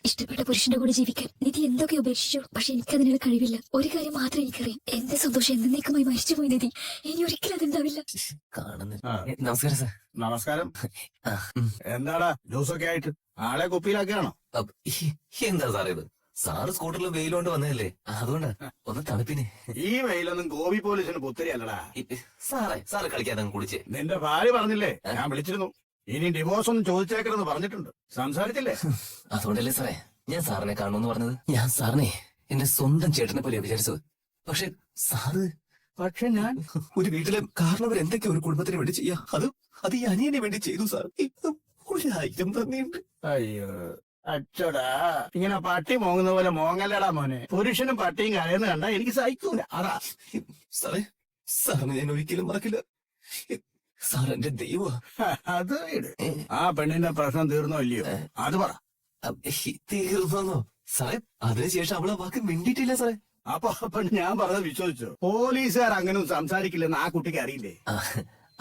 ഇഷ്ടപ്പെട്ട പുരുഷന്റെ കൂടെ ജീവിക്കാൻ നിധി എന്തൊക്കെ ഉപേക്ഷിച്ചു. പക്ഷെ എനിക്കതിനുള്ള കഴിവില്ല. ഒരു കാര്യം മാത്രം എനിക്കറിയാം, എന്റെ സന്തോഷം എന്നേക്കുമായി മരിച്ചുപോയി നിധി. ഇനി ഒരിക്കലും അതുണ്ടാവില്ല. നമസ്കാരം സാർ. നമസ്കാരം. എന്താടാ ജ്യൂസൊക്കെ ആയിട്ട് ആളെ കുപ്പിയിലാക്കിയാണോ? എന്താ സാറേ ഇത്? സാറ് സ്കൂട്ടറിൽ വെയിലോണ്ട് വന്നതല്ലേ, അതുകൊണ്ടാ ഒന്ന് തണുപ്പിന്. ഈ വെയിലൊന്നും ഗോപി പോലീസിന് പുത്തരിയല്ലടാ. സാറ് കളിക്കാതെ കുടിച്ചേ. നിന്റെ ഭാര്യ പറഞ്ഞില്ലേ, ഞാൻ വിളിച്ചിരുന്നു. ഇനി ഡിവോഴ്സ് ഒന്നും ചോദിച്ചേക്കരുന്ന് പറഞ്ഞിട്ടുണ്ട്. സംസാരിച്ചില്ലേ? അതുകൊണ്ടല്ലേ സാറേ ഞാൻ സാറിനെ കാണുമെന്ന് പറഞ്ഞത്. ഞാൻ സാറിനെ എന്റെ സ്വന്തം ചേട്ടനെ പോലെ വിചാരിച്ചത്. പക്ഷെ സാറ് ഞാൻ ഒരു വീട്ടിലെ കാരണവർ എന്തൊക്കെ ഒരു കുടുംബത്തിന് വേണ്ടി ചെയ്യാ, അത് ഈ അനിയനെ വേണ്ടി ചെയ്തു സാർ. 1000 നന്ദിയുണ്ട്. അയ്യോ അച്ചടാ, ഇങ്ങനെ പട്ടി മോങ്ങുന്ന പോലെ മോങ്ങല്ലടാ മോനെ. പുരുഷനും പട്ടിയും കരയെന്ന് കണ്ടാ എനിക്ക് സഹിക്കൂല. അതാ സാറേ, സാറിന് ഞാൻ ഒരിക്കലും മറക്കില്ല. സാർ എന്റെ ദൈവ. അത് ഇട്. ആ പെണ്ണിന്റെ പ്രശ്നം തീർന്നോ ഇല്ലയോ അത് പറ. തീർന്നോ സാറേ? അതിനുശേഷം അവളെ വാക്ക് മിണ്ടിയിട്ടില്ല സാറേ. അപ്പൊ ഞാൻ പറഞ്ഞത് വിശ്വസിച്ചോ? പോലീസുകാർ അങ്ങനെ സംസാരിക്കില്ലെന്ന് ആ കുട്ടിക്ക് അറിയില്ലേ?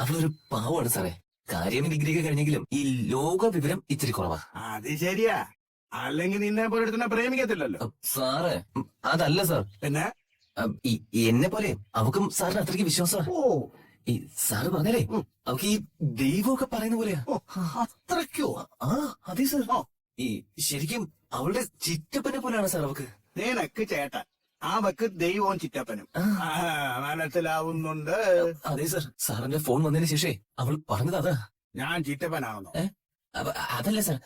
അവളൊരു പാവമാണ് സാറേ. കാര്യം ഡിഗ്രിയൊക്കെ കഴിഞ്ഞെങ്കിലും ഈ ലോക വിവരം ഇച്ചിരി കുറവാ. അത് ശരിയാ, അല്ലെങ്കിൽ നിന്നെ പോലെ എടുത്തിനെ പ്രേമിക്കത്തില്ലല്ലോ. സാറേ അതല്ല സാർ, പിന്നെ എന്നെ പോലെ അവക്കും സാറിന് അത്രയ്ക്ക് വിശ്വാസമാണ്. ഓ ഈ സാറ് പറഞ്ഞാലേ അവക്ക് ഈ ദൈവമൊക്കെ പറയുന്ന പോലെയാ. അത്രയ്ക്കോ? ആ അതെ സാർ. ഈ ശരിക്കും അവളുടെ ചിറ്റപ്പനെ പോലെയാണ് സാർ അവക്ക്. നിനക്ക് ചേട്ടൻ, അവക്ക് ദൈവവും ചിറ്റപ്പനും. മനസ്സിലാവുന്നുണ്ട്. അതെ സാർ, സാറിന്റെ ഫോൺ വന്നതിന് ശേഷേ അവൾ പറഞ്ഞത് അതാ. ഞാൻ ചിറ്റപ്പനാവുന്നു. അതല്ല സാർ,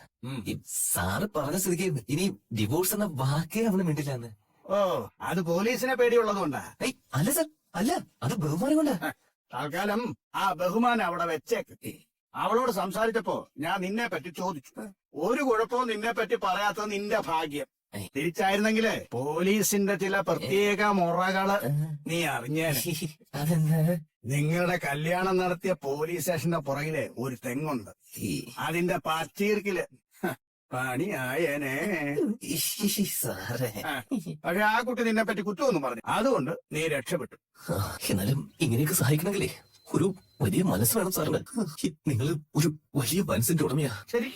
ഈ സാറ് പറഞ്ഞ സ്ഥിതിക്ക് ഇനി ഡിവോഴ്സ് എന്ന വാക്കേ അവള് മിണ്ടില്ലാന്ന്. ഓ, അത് പോലീസിനെ പേടിയുള്ളതുകൊണ്ടാ? അല്ല സാർ, അല്ല, അത് ബഹുമാനം കൊണ്ടാ. തൽക്കാലം ആ ബഹുമാനം അവിടെ വെച്ചേക്ക്. അവളോട് സംസാരിച്ചപ്പോ ഞാൻ നിന്നെ പറ്റി ചോദിച്ചു. ഒരു കുഴപ്പവും നിന്നെ പറ്റി പറയാത്തത് നിന്റെ ഭാഗ്യം. തിരിച്ചായിരുന്നെങ്കിലേ പോലീസിന്റെ ചില പ്രത്യേക മുറകള് നീ അറിഞ്ഞേനെ. നിങ്ങളുടെ കല്യാണം നടത്തിയ പോലീസ് സ്റ്റേഷന്റെ പുറകിലെ ഒരു തെങ്ങുണ്ട്. അതിന്റെ പച്ചീർക്കില് പണിയായനെ. സാറേ, പക്ഷെ ആ കുട്ടി നിന്നെ പറ്റി കുറ്റമൊന്നും പറഞ്ഞു, അതുകൊണ്ട് നീ രക്ഷപ്പെട്ടു. എന്നാലും ഇങ്ങനെയൊക്കെ സഹായിക്കണമെങ്കിലേ ഒരു വലിയ മനസ്സ് വേണം സാറിന്. നിങ്ങൾ ഒരു വലിയ മനസ്സിന്റെ ഉടമയാ. ശരി.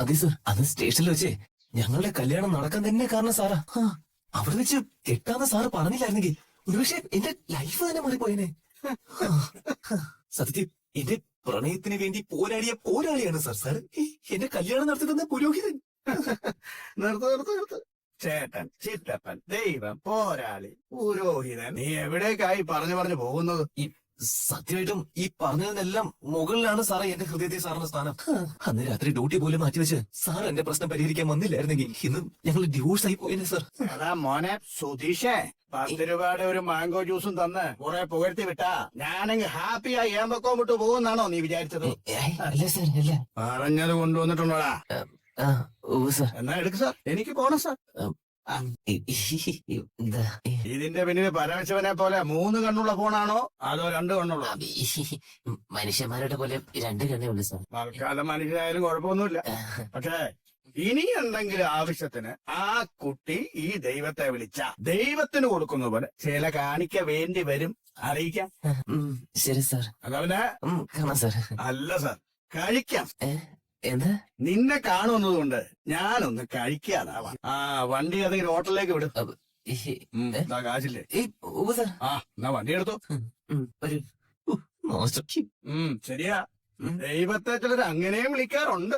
അതെ സാർ, അത് സ്റ്റേഷനിൽ വെച്ചേ ഞങ്ങളുടെ കല്യാണം നടക്കാൻ തന്നെ കാരണം സാറാ. അവിടെ വെച്ച് കെട്ടാന്ന് സാറ് പറഞ്ഞില്ലായിരുന്നെങ്കിൽ ഒരുപക്ഷെ എന്റെ ലൈഫ് തന്നെ മാറിപ്പോയനെ. സത്യത്തിൽ എന്റെ പ്രണയത്തിന് വേണ്ടി പോരാടിയ പോരാളിയാണ് സാർ. സാർ എന്റെ കല്യാണം നടത്തി തന്ന പുരോഹിതൻ. നിർത്ത്. ചേട്ടൻ, ചിറ്റപ്പൻ, ദൈവം, പോരാളി, പുരോഹിതൻ, നീ എവിടേക്കായി പറഞ്ഞു പോകുന്നത്? ഈ സത്യമായിട്ടും ഈ പറഞ്ഞതിനെല്ലാം മുകളിലാണ് സാറേ എന്റെ ഹൃദയത്തിൽ സാറിന്റെ സ്ഥാനം. അന്ന് രാത്രി ഡ്യൂട്ടി പോലും മാറ്റിവെച്ച് സാർ എന്റെ പ്രശ്നം പരിഹരിക്കാൻ വന്നില്ലായിരുന്നെങ്കിൽ ഇന്ന് ഞങ്ങൾ ഡിവോഴ്സ് ആയി പോയേനെ സാർ. അതാ മോനെ സുധീഷേ, 10 രൂപയുടെ ഒരു മാംഗോ ജ്യൂസും തന്ന് കുറെ പുകഴ്ത്തി വിട്ടാ ഞാനെങ്കിൽ ഹാപ്പിയായി ഏമ്പക്കോം വിട്ടു പോകുന്നാണോ നീ വിചാരിച്ചത്? അല്ല സാർ, അല്ല. പറഞ്ഞത് കൊണ്ടുവന്നിട്ടുണ്ടോടാ? സാർ എന്നാ എടുക്ക് സാർ, എനിക്ക് പോണം സാർ. ഇതിന്റെ പിന്നില് പരമശിവനെ പോലെ 3 കണ്ണുള്ള ഫോണാണോ അതോ 2 കണ്ണുള്ള? മനുഷ്യന്മാരുടെ പോലെ 2 കണ്ണേ ഉള്ളു സാർ. തൽക്കാലം മനുഷ്യനായാലും കുഴപ്പമൊന്നുമില്ല. പക്ഷേ ഇനി എന്തെങ്കിലും ആവശ്യത്തിന് ആ കുട്ടി ഈ ദൈവത്തെ വിളിച്ച ദൈവത്തിന് കൊടുക്കുന്ന പോലെ ചില കാണിക്ക വേണ്ടി വരും, അറിയിക്കാം. ശരി സാർ. അതവന് കാണാം സാർ. അല്ല സാർ, കഴിക്കാം. എന്താ? നിന്നെ കാണുന്നതുകൊണ്ട് ഞാനൊന്ന് കഴിക്കാതാവാം. വണ്ടി ഏതെങ്കിലും ഹോട്ടലിലേക്ക് വിടും. കാശില്ലേ? സാർ. എന്നാ വണ്ടി എടുത്തോ. ശരിയാ, ദൈവത്തെ ചിലർ അങ്ങനെയും വിളിക്കാറുണ്ട്.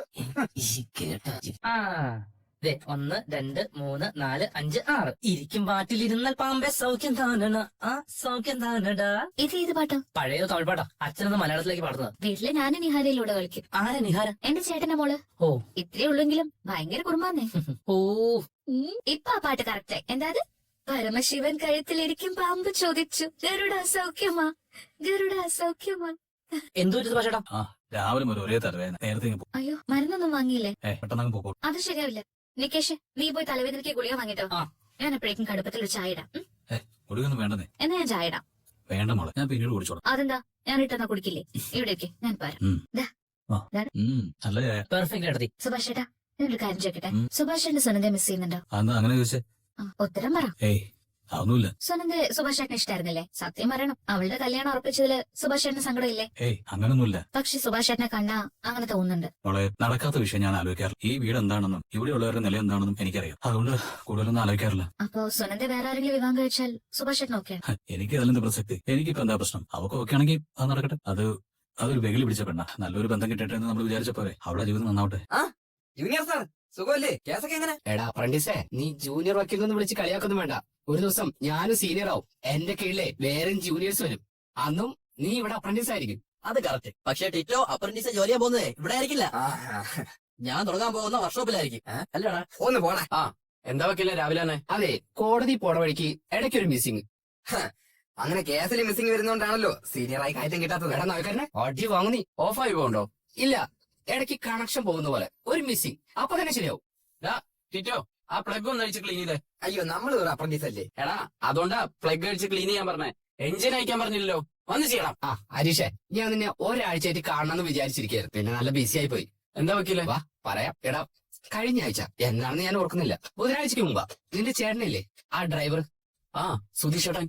1 2 3 4 5 6 ഇരിക്കും പാട്ടിലിരുന്നാൽ പാമ്പെ സൗഖ്യം താനണ സൗഖ്യം താനടാ. ഇത് ഏത് പാട്ടാ? പഴയ തമിഴ്പാട്ടാ. അച്ഛനത് മലയാളത്തിലേക്ക് പാടുന്നത്. വീട്ടില് ഞാനും നിഹാരയിലൂടെ കളിക്കും. ആരാ നിഹാര? എന്റെ ചേട്ടന്റെ മോള്. ഓ, ഇത്രേ ഉള്ളെങ്കിലും ഭയങ്കര കുടുംബാന്നേ. ഓ, ഇപ്പൊ ആ പാട്ട് കറക്റ്റായി. എന്താത്? പരമശിവൻ കഴുത്തിലിരിക്കും പാമ്പ് ചോദിച്ചു ഗരുഡ സൗഖ്യമാ, ഗരുഡ സൗഖ്യമാ. എന്തോ ഭാഷേട്ടാ? രാവിലെ മുതൽ ഒരേ തലവേദന. നേരത്തെ അയ്യോ, മരുന്നൊന്നും വാങ്ങിയില്ലേ? പെട്ടെന്ന് പോകും. അത് ശരിയാവില്ല. നികേഷ്, നീ പോയി തലവേദനയ്ക്ക് ഗുളിക വാങ്ങിട്ടോ. ഞാൻ എപ്പോഴേക്കും കടുപ്പത്തിൽ ഒരു ചായ ഇടാം. കുടിക്കൊന്നും വേണ്ടെന്നേ. എന്നാ ഞാൻ ചായ ഇടാം. വേണ്ട മോളെ, ഞാൻ പിന്നീട് കുടിച്ചോളാം. അതെന്താ? ഞാൻ ഇട്ടെന്നാ കുടിക്കില്ലേ? ഇവിടേക്ക് ഞാൻ പോരാ. നല്ല ചായ. പെർഫെക്റ്റ് എടുത്തി. സുഭാഷ് ചേട്ടാ, ഞാനൊരു കാര്യം ചോദിക്കട്ടെ. സുഭാഷ് എന്റെ സുനന്ദയെ മിസ് ചെയ്യുന്നുണ്ടോ? അങ്ങനെ ചോദിച്ചേ? ഉത്തരം പറ. ഏയ് അതൊന്നുമില്ല. സുനന്ദ സുഭാഷ് ചേട്ടന് ഇഷ്ടായിരുന്നില്ലേ? സത്യം പറയണം, അവളുടെ കല്യാണം ഉറപ്പിച്ചതില് സുഭാഷ് ചേട്ടന് സങ്കടമില്ലേ? ഏയ് അങ്ങനൊന്നുമില്ല പക്ഷെ സുഭാഷ് ചേട്ടനെ കണ്ടാ അങ്ങനെ തോന്നുന്നുണ്ട്. മോളെ. നടക്കാത്ത വിഷയം ഞാൻ ആലോചിക്കാറില്ല. ഈ വീട് എന്താണെന്നും ഇവിടെയുള്ളവരുടെ നില എന്താണെന്നും എനിക്കറിയാം. അതുകൊണ്ട് കൂടുതലൊന്നും ആലോചിക്കാറില്ല. അപ്പൊ സുനന്ദ വേറെ ആരെങ്കിലും വിവാഹം കഴിച്ചാൽ സുഭാഷ് ചേട്ടൻ ഓക്കെ? എനിക്ക് അതിലെന്ത് പ്രസക്തി? എനിക്കിപ്പോ എന്താ പ്രശ്നം? അവർക്ക് ഓക്കെ ആണെങ്കിൽ അത് നടക്കട്ടെ. അതൊരു വെകിലി പിടിച്ച പെണ്ണ. നല്ലൊരു ബന്ധം കിട്ടട്ടെ എന്ന് നമ്മൾ വിചാരിച്ച പോലെ അവളുടെ ജീവിതം നന്നാവട്ടെ. ജൂനിയർ സാർ സുഖമല്ലേ? കേസൊക്കെ എങ്ങനെ? എടാ അപ്രന്റീസേ, നീ ജൂനിയർ വക്കീലൊന്നും വിളിച്ച് കളിയാക്കൊന്നും വേണ്ട. ഒരു ദിവസം ഞാനും സീനിയർ ആവും. എന്റെ കീഴിലെ വേറെ ജൂനിയേഴ്സ് വരും. അന്നും നീ ഇവിടെ അപ്രന്റീസ് ആയിരിക്കും. അത് കറക്റ്റ്. പക്ഷേ ടിറ്റോ അപ്രന്റീസ് ജോലി ചെയ്യാൻ പോകുന്നതേ ഇവിടെ ആയിരിക്കില്ല. ഞാൻ തുടങ്ങാൻ പോകുന്ന വർക്ക്ഷോപ്പിലായിരിക്കും. അല്ലടാ? ഒന്ന് പോടാ. എന്താ വക്കീലെ രാവിലെ തന്നെ? അതെ, കോടതി പോണ വഴിക്ക് ഇടയ്ക്കൊരു മിസ്സിങ്. അങ്ങനെ കേസിൽ മിസ്സിങ് വരുന്നോണ്ടാണല്ലോ സീനിയറായി കയറ്റം കിട്ടാത്തത്. എടാ നോക്കന്നെ, അടി വാങ്ങുന്നീ ഓഫായി പോകണ്ടോ? ഇല്ല, ഇടയ്ക്ക് കണക്ഷൻ പോകുന്ന പോലെ ഒരു മിസ്സിങ്. അപ്പൊ തന്നെ ശരിയാവും. ടിറ്റോ ആ പ്ലഗ് ഒന്ന് അഴിച്ച് ക്ലീൻ ചെയ്തേ. അയ്യോ, നമ്മൾ ഒരു അപ്രന്റീസ് അല്ലേ. എടാ അതുകൊണ്ടാ പ്ലഗ് അഴിച്ച് ക്ലീൻ ചെയ്യാൻ പറഞ്ഞേ. എഞ്ചിൻ അയക്കാൻ പറഞ്ഞില്ലല്ലോ. വന്ന് ചെയ്യണം. ഹരീഷേ, ഞാൻ നിന്നെ ഒരാഴ്ചയായിട്ട് കാണണമെന്ന് വിചാരിച്ചിരിക്കുകയായിരുന്നു. പിന്നെ നല്ല ബിസി ആയി പോയി. എന്താ വക്കീലെ? വാ പറയാം. എടാ, കഴിഞ്ഞ ആഴ്ച എന്നാണെന്ന് ഞാൻ ഓർക്കുന്നില്ല. ബുധനാഴ്ചക്ക് മുമ്പാ നിന്റെ ചേട്ടനില്ലേ ആ ഡ്രൈവർ? സുധീഷ് ചേട്ടൻ.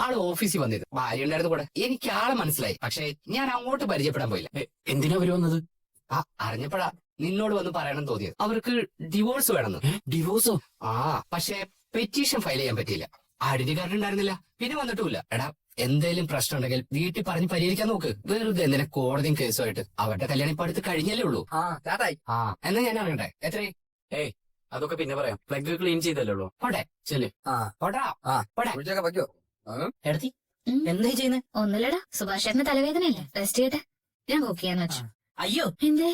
ആള് ഓഫീസിൽ വന്നത്. ഭാര്യ ഉണ്ടായിരുന്നു കൂടെ. എനിക്ക് ആളെ മനസ്സിലായി. പക്ഷെ ഞാൻ അങ്ങോട്ട് പരിചയപ്പെടാൻ പോയില്ല. എന്തിനാ അവര് വന്നത്? അറിഞ്ഞപ്പോഴാ നിന്നോട് വന്ന് പറയണം തോന്നിയത്. അവർക്ക് ഡിവോഴ്സ് വേണമെന്ന്. ഡിവോഴ്സോ? പക്ഷെ പെറ്റീഷൻ ഫയൽ ചെയ്യാൻ പറ്റിയില്ല. ഐഡന്റി കാർഡ് ഉണ്ടായിരുന്നില്ല. പിന്നെ വന്നിട്ടുമില്ല. എടാ, എന്തേലും പ്രശ്നം ഉണ്ടെങ്കിൽ വീട്ടിൽ പറഞ്ഞ് പരിഹരിക്കാൻ നോക്ക്. വെറുതെ എന്തിനാ കോടതിയും കേസുമായിട്ട്? അവരുടെ കല്യാണം ഇപ്പൊ അടുത്ത് കഴിഞ്ഞല്ലേ ഉള്ളൂ. എന്നാ ഞാൻ അറിയണ്ടേ? എത്രയും അതൊക്കെ പിന്നെ പറയാം. പ്ലഗ് ക്ലീൻ ചെയ്തല്ലോ. പോട്ടെ. ചെല്. പോട്ടാ. പോട്ടെ. എടുത്തി എന്തായി ചെയ്യുന്നത്? ഒന്നുമില്ലടാ, സുഭാഷ് ചേട്ടന് തലവേദനയില്ലേ, റെസ്റ്റ് ചെയ്യട്ടെ. ഞാൻ കുക്ക് ചെയ്യാന്ന് വെച്ചു. അയ്യോ, എന്തേ?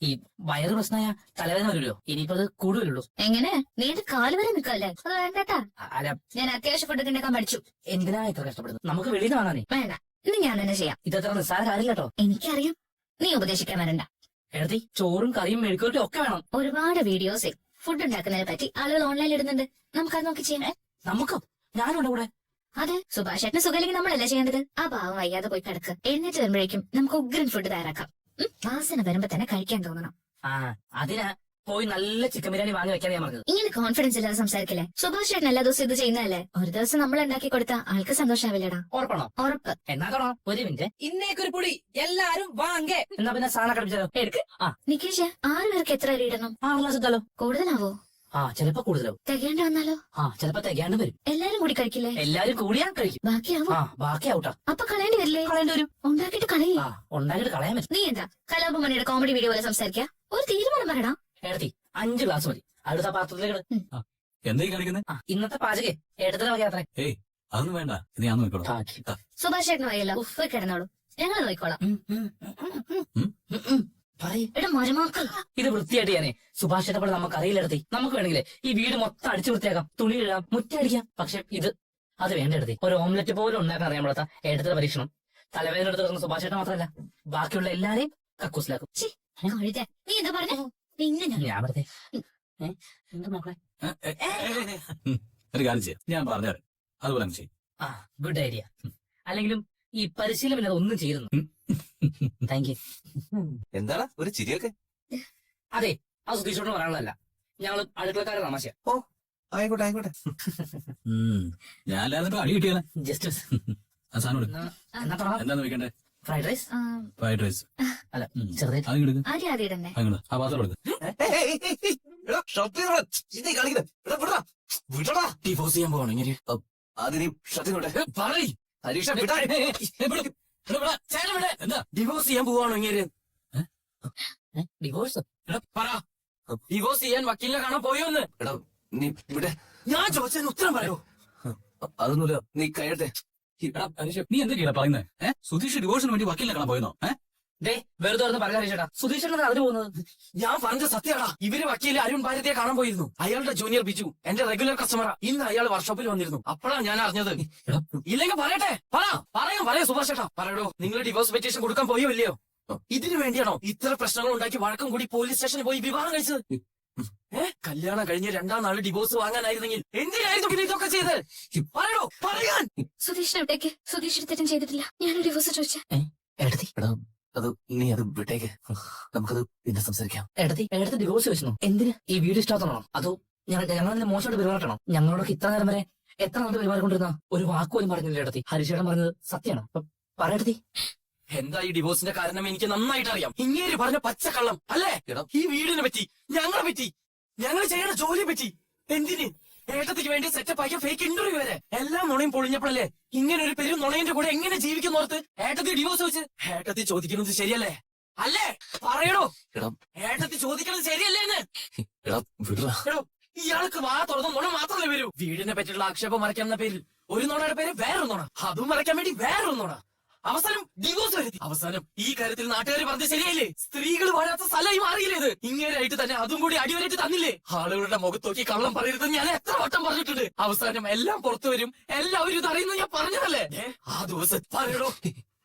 ഈ വയറ് പ്രശ്നമായ തലവേദന വരുമല്ലോ. ഇനിയിപ്പോ അത് കൂടുതലുള്ളൂ. എങ്ങനെ? നീ എന്റെ കാല് വരെ നിക്കല്ലേ? അത് വേണ്ടട്ടാ. അല്ല, ഞാൻ അത്യാവശ്യം ഫുഡ് ഉണ്ടാക്കാൻ പഠിച്ചു. എന്തിനാ ഇത്ര കഷ്ടപ്പെടുന്നത്? നമുക്ക് വെളിയിൽ നിന്ന് വാങ്ങാനേ. വേണ്ട, ഇന്ന് ഞാൻ തന്നെ ചെയ്യാം. ഇതത്ര നിസ്സാര കാര്യമില്ല കേട്ടോ. എനിക്കറിയാം, നീ ഉപദേശിക്കാൻ വരണ്ട. എടുത്തി ചോറും കറിയും മെഴുക്കുവരട്ടും ഒക്കെ വേണം. ഒരുപാട് വീഡിയോസിൽ ഫുഡ് ഉണ്ടാക്കുന്നതിനെ പറ്റി ആളുകൾ ഓൺലൈനിൽ ഇടുന്നുണ്ട്. നമുക്കത് നോക്കി ചെയ്യണേ. നമുക്കോ? ഞാനുണ്ട് കൂടെ. അതെ, സുഭാഷ് ചേട്ടന് സുഖമില്ലെങ്കിൽ നമ്മളല്ല ചെയ്യേണ്ടത്. ആ പാവം വയ്യാതെ പോയി കിടക്ക്. എഴുന്നേറ്റ് വരുമ്പോഴേക്കും നമുക്ക് ഉഗ്രൻ ഫുഡ് തയ്യാറാക്കാം. വാസന വരുമ്പോ തന്നെ കഴിക്കാൻ തോന്നണം. അതിനാ പോയി നല്ല ചിക്കൻ ബിരിയാണി വാങ്ങി വെക്കാൻ ഞാൻ പറഞ്ഞത്. ഇങ്ങനെ കോൺഫിഡൻസ് ഇല്ലാതെ സംസാരിക്കില്ലേ? സുഭാഷ് ചേട്ടൻ എല്ലാ ദിവസവും ഇത് ചെയ്യുന്നതല്ലേ? ഒരു ദിവസം നമ്മൾ ഉണ്ടാക്കി കൊടുത്താൽ ആൾക്ക് സന്തോഷാവില്ലടാ. ഉറപ്പാണോ? ഉറപ്പ്. എന്നാ തുടങ്ങാം. ഒരു മിനിറ്റ്. ഇന്നേക്കൊരു പൊടി എല്ലാരും വാങ്ങേ. എന്നാ പിന്നെ സാധനം കടിപ്പിച്ചാലോ? എടുക്ക്. നികേഷ്, 6 പേർക്ക് എത്ര അരി ഇടണം? 6 ഗ്ലാസ് ഇട്ടാലോ? കൂടുതലാവോ? ചിലപ്പോ കൂടുതലാവും. തികയേണ്ട വന്നാലോ? ചിലപ്പോ തികയാണ്ട് വരും. എല്ലാരും കൂടി കഴിക്കില്ലേ? എല്ലാരും കൂടിയാ കഴിക്കും. ബാക്കിയാവോ? ബാക്കിയാവൂട്ടാ. അപ്പൊ കളയേണ്ടി വരില്ലേ? കളയേണ്ടി വരും. ഉണ്ടാക്കിയിട്ട് കളയേ. ഉണ്ടാക്കിയിട്ട് കളയാൻ പറ്റും. നീ എന്താ കലാപമണിയുടെ കോമഡി വീഡിയോ പോലെ സംസാരിക്കാ? ഒരു തീരുമാനം പറയടാ. എടുത്തി 5 ഗ്ലാസ് മതി. അടുത്ത പാത്രത്തിലേക്ക്. എന്തായി കാണിക്കുന്നത്? ഇന്നത്തെ പാചകേ എടുത്തിട്ട് വയ്യാത്രേ. ഏയ് അതൊന്നും വേണ്ട. ഇത് ഞാൻ നോക്കിക്കോളാം. സുഭാഷ് ചേട്ടന് വയ്യല്ലോ, പോയി കിടന്നോളൂ. ഞങ്ങൾ നോക്കിക്കോളാം. എടാ മരുമാക്കൾ, ഇത് വൃത്തിയായിട്ട് ഞാനേ സുഭാഷിനെ പോലെ നമുക്ക് അറിയില്ലെടുത്തി. നമുക്ക് വേണമെങ്കിലേ ഈ വീട് മൊത്തം അടിച്ചു വൃത്തിയാക്കാം, തുണി ഇടാം, മുറ്റടിക്കാം. പക്ഷെ അത് വേണ്ട എടുത്തി. ഒരു ഓംലെറ്റ് പോലും ഉണ്ടാക്കാൻ അറിയാൻ പാടാത്ത എടുത്ത പരീക്ഷണം. തലവേദന എടുത്ത് കിടക്കുന്ന സുഭാഷേട്ടൻ മാത്രമല്ല, ബാക്കിയുള്ള എല്ലാരെയും കക്കൂസിലാക്കും. നീ എന്താ പറഞ്ഞ? പിന്നെ ഞാൻ വെറുതെ എന്താ നോക്കണേ? ഒരു കാര്യം ചെയ്യാം, ഞാൻ പറഞ്ഞുതരാം. അതുപോലെ ചെയ്യും. Good idea. അല്ലെങ്കിലും ഈ പരിശീലനം ഒന്നും ചെയ്യുന്നു. Thank you. എന്താണ് ഒരു ചിരിയൊക്കെ? അതെ, ആ സുധീഷോട് പറയാനുള്ളതല്ല. ഞങ്ങൾ അടുക്കളക്കാരെ തമാശ. ആയിക്കോട്ടെ ആയിക്കോട്ടെ. ഞാൻ അടി കിട്ടിയാണ്. ജസ്റ്റ് ആ സാധനം എടുക്ക്. എന്നാ തുടങ്ങാം. എന്താന്ന് വെക്കണ്ടേ? Fried rice. Fried rice. അല്ല, ചെറുതായിട്ട്. അത് എടുക്ക്. ആദ്യം ആദ്യം ഇടണ്ടേ? അങ്ങോട്ട് ആ പാത്രം എടുക്ക്. ഡിവോഴ്സ് ചെയ്യാൻ പോവാണ് ഇങ്ങനെ. ആദ്യം നീ ഷർട്ടിനോട്ടെ. ഹരീഷ എന്താ ഡിവോഴ്സ് ചെയ്യാൻ പോവാണോ ഇങ്ങനെ? ഡിവോഴ്സ്? പറ. ഡിവോഴ്സ് ചെയ്യാൻ വക്കീലിനെ കാണാൻ പോയോന്ന്? എടാ നീ ഇവിടെ. ഞാൻ ചോദിച്ചതിന് ഉത്തരം പറയോ? അതൊന്നുമില്ല, നീ കഴിയട്ടെ. നീ എന്തൊക്കെയാ പറയുന്നത്? സുധീഷ് ഡിവോഴ്സിന് വേണ്ടി വക്കീലിനെ കാണാൻ പോയെന്നോ? വെറുതെ വെറുതെ പറയാൻ ചേട്ടാ. സുധീഷ് അതിന് പോകുന്നത്? ഞാൻ പറഞ്ഞ സത്യടാ. ഇവര് വക്കീല് അരുൺ ഭാരതിയെ കാണാൻ പോയിരുന്നു. അയാളുടെ ജൂനിയർ ബിജു എന്റെ റെഗുലർ കസ്റ്റമറാ. ഇന്ന് അയാൾ വർക്ക്ഷോപ്പിൽ വന്നിരുന്നു. അപ്പോഴാണ് ഞാൻ അറിഞ്ഞത്. ഇല്ലെങ്കിൽ പറയട്ടെ. പറയാം സുഭാഷ് ചേട്ടാ. പറയടോ, നിങ്ങൾ ഡിവോഴ്സ് പെറ്റീഷൻ കൊടുക്കാൻ പോയോ ഇല്ലയോ? ഇതിനു വേണ്ടിയാണോ ഇത്ര പ്രശ്നങ്ങൾ ഉണ്ടാക്കി വഴക്കം കൂടി പോലീസ് സ്റ്റേഷനിൽ പോയി വിവാഹം കഴിച്ചത്? കല്യാണം കഴിഞ്ഞ് 2ാം നാള് ഡിവോഴ്സ് വാങ്ങാനായിരുന്നെങ്കിൽ എന്തിനായിരുന്നു പിന്നെ ഇതൊക്കെ ചെയ്ത്? പറയടോ, പറയാൻ. സുധീഷിനെ വിട്ടേക്ക്. സുധീഷ് തെറ്റും ചെയ്തിട്ടില്ല. ഞാൻ ഡിവോഴ്സ് ചോദിച്ചേ. എടുത്തി അത് നീ അത് വിട്ടേക്ക്. നമുക്കത് പിന്നെ സംസാരിക്കാം. എടുത്തി ഡിവോഴ്സ് ചോദിച്ചു. എന്തിന്? ഈ വീട് ഇഷ്ടമാണോ അതോ ഞങ്ങളതിന് മോശമായിട്ട് പെരുമാറണം. ഞങ്ങളോടൊക്കെ ഇത്ര നേരം വരെ എത്ര നാളത്തെ പെരുമാറിക്കൊണ്ടിരുന്ന ഒരു വാക്ക് പോലും പറഞ്ഞില്ല ഇടത്തി. ഹരിശേടൻ പറഞ്ഞത് സത്യമാണ്. പറയടത്തി. എന്താ ഈ ഡിവോഴ്സിന്റെ കാരണം എനിക്ക് നന്നായിട്ട് അറിയാം. ഇങ്ങേര് പറഞ്ഞ പച്ചക്കള്ളം അല്ലേ? ഈ വീടിനെ പറ്റി, ഞങ്ങളെ പറ്റി, ഞങ്ങൾ ചെയ്യണ ജോലിയെ പറ്റി, എന്തിന് ഏട്ടത്തിക്ക് വേണ്ടി സെറ്റപ്പ് ആക്കിയ ഫേക്ക് ഇന്റർവ്യൂ വരെ എല്ലാം നുണയും പൊളിഞ്ഞപ്പോഴല്ലേ ഇങ്ങനെ ഒരു പെരും നുണയന്റെ കൂടെ എങ്ങനെ ജീവിക്കുന്നോർത്ത് ഏട്ടത്തി ഡിവോഴ്സ് വെച്ച്. ഏട്ടത്തി ചോദിക്കുന്നത് ശരിയല്ലേ? അല്ലേ? പറയണോ? എടാ ഏട്ടത്തി ചോദിക്കുന്നത് ശരിയല്ലേ എന്ന്? എടാ വിടറാ. എടോ, ഇയാൾക്ക് വാ തുറന്ന നുണ മാത്രമല്ലേ വരൂ. വീടിനെ പറ്റിയുള്ള ആക്ഷേപം മറയ്ക്കാൻ എന്ന പേരിൽ ഒരു നുണയുടെ പേര് വേറൊരു നുണ, അതും മറയ്ക്കാൻ വേണ്ടി വേറൊരു നുണ. അവസാനം ഡിവോഴ്സ് വരുത്തി. അവസാനം ഈ കാര്യത്തിൽ നാട്ടുകാർ പറഞ്ഞത് ശരിയല്ലേ? സ്ത്രീകൾ വാഴാത്ത സ്ഥലമായി മാറിയില്ലേ ഇത്? ഇങ്ങനെയായിട്ട് തന്നെ അതും കൂടി അടിവരയിട്ട് തന്നില്ലേ? ആളുകളുടെ മുഖത്ത് നോക്കി കള്ളം പറയരുത് ഞാൻ എത്ര വട്ടം പറഞ്ഞിട്ടുണ്ട്. അവസാനം എല്ലാം പുറത്തു വരും, എല്ലാവരും ഇത് അറിയുന്നത് ഞാൻ പറഞ്ഞതല്ലേ? ആ ദിവസം പറയടോ,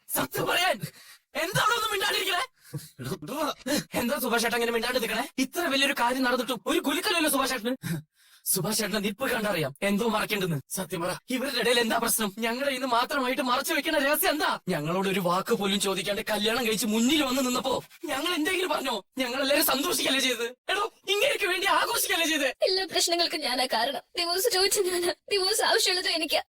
സത്യം പറയാൻ എന്താണോ ഒന്നും മിണ്ടാണ്ടിരിക്കണേ? എന്താ സുഭാഷ് ചേട്ടൻ അങ്ങനെ മിണ്ടാണ്ട് നിൽക്കണേ? ഇത്ര വലിയൊരു കാര്യം നടന്നിട്ടും ഒരു കുലുക്കലല്ലോ സുഭാഷ് ചേട്ടന്. സുഭാഷ് ചേട്ടനെ നിപ്പ് കണ്ടറിയാം എന്തോ മറക്കേണ്ടെന്ന്. സത്യം പറ, ഇവരുടെ ഇടയിൽ എന്താ പ്രശ്നം? ഞങ്ങളുടെ ഇന്ന് മാത്രമായിട്ട് മറച്ചു വെക്കുന്ന രഹസ്യം എന്താ? ഞങ്ങളോട് ഒരു വാക്ക് പോലും ചോദിക്കാണ്ട് കല്യാണം കഴിച്ച് മുന്നിൽ വന്ന് നിന്നപ്പോ ഞങ്ങൾ എന്തെങ്കിലും പറഞ്ഞോ? ഞങ്ങൾ എല്ലാവരും സന്തോഷിക്കല്ലേ ചെയ്ത്? എടോ, ഇങ്ങനെയൊക്കെ വേണ്ടി ആഘോഷിക്കല്ലേ ചെയ്ത്? എല്ലാ പ്രശ്നങ്ങൾക്കും ഞാനാ കാരണം. ഡിവോഴ്സ് ചോദിച്ചു ഞാനാ. ഡിവോഴ്സ് ആവശ്യമുള്ളത് എനിക്കാ.